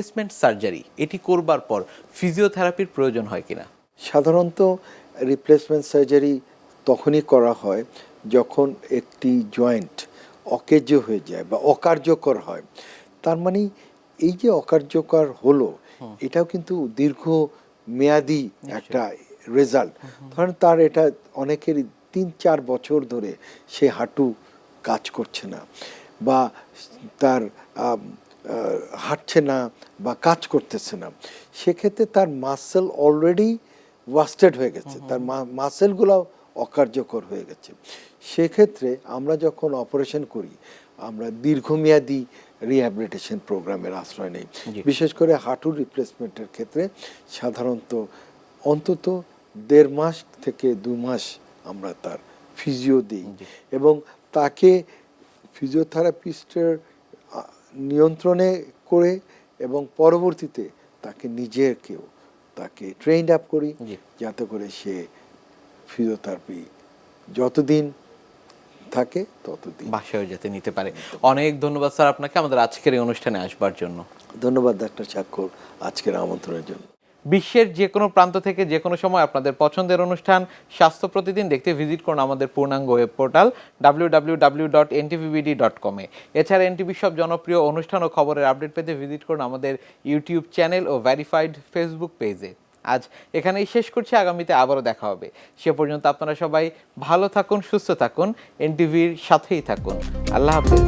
Replacement surgery এটি করবার পর ফিজিওথেরাপির প্রয়োজন হয় কিনা? সাধারণত রিপ্লেসমেন্ট সার্জারি তখনই করা হয় যখন একটি জয়েন্ট অকেজো হয়ে যায় বা অকার্যকর হয়। তার মানে এই যে অকার্যকর হলো, এটাও কিন্তু দীর্ঘ মেয়াদি একটা রেজাল্ট। ধরেন তার এটা অনেকেরই ৩-৪ বছর ধরে সে হাঁটু কাজ করছে না, বা তার হাঁটছে না বা কাজ করতেছে না, সেক্ষেত্রে তার মাসেল অলরেডি ওয়াস্টেড হয়ে গেছে, তার মাসেলগুলো অকার্যকর হয়ে গেছে। সেক্ষেত্রে আমরা যখন অপারেশন করি, আমরা দীর্ঘমেয়াদী রিহ্যাবিলিটেশন প্রোগ্রামের আশ্রয় নেই। বিশেষ করে হাঁটুর রিপ্লেসমেন্টের ক্ষেত্রে সাধারণত অন্তত ১.৫ মাস থেকে ২ মাস আমরা তার ফিজিও দিই, এবং তাকে ফিজিওথেরাপিস্টের নিয়ন্ত্রণে করে এবং পরবর্তীতে তাকে নিজেকেও তাকে ট্রেন্ড আপ করি, যাতে করে সে ফিজিওথেরাপি যতদিন থাকে ততদিন বাসায় যাতে নিতে পারে। অনেক ধন্যবাদ স্যার আপনাকে আমাদের আজকের এই অনুষ্ঠানে আসবার জন্য। ধন্যবাদ ডাক্তার স্বাক্ষর আজকের আমন্ত্রণের জন্য। বিশ্বের যে কোনো প্রান্ত থেকে যে কোনো সময় আপনাদের পছন্দের অনুষ্ঠান স্বাস্থ্য প্রতিদিন দেখতে ভিজিট করুন আমাদের পূর্ণাঙ্গ ওয়েব পোর্টাল www.ntvbd.com এ। এছাড়া এনটিভি সব জনপ্রিয় অনুষ্ঠান ও খবরের আপডেট পেতে ভিজিট করুন আমাদের ইউটিউব চ্যানেল ও ভেরিফাইড ফেসবুক পেজে। আজ এখানেই শেষ করছি, আগামীতে আবারও দেখা হবে। সে পর্যন্ত আপনারা সবাই ভালো থাকুন, সুস্থ থাকুন, এনটিভির সাথেই থাকুন। আল্লাহ হাফেজ।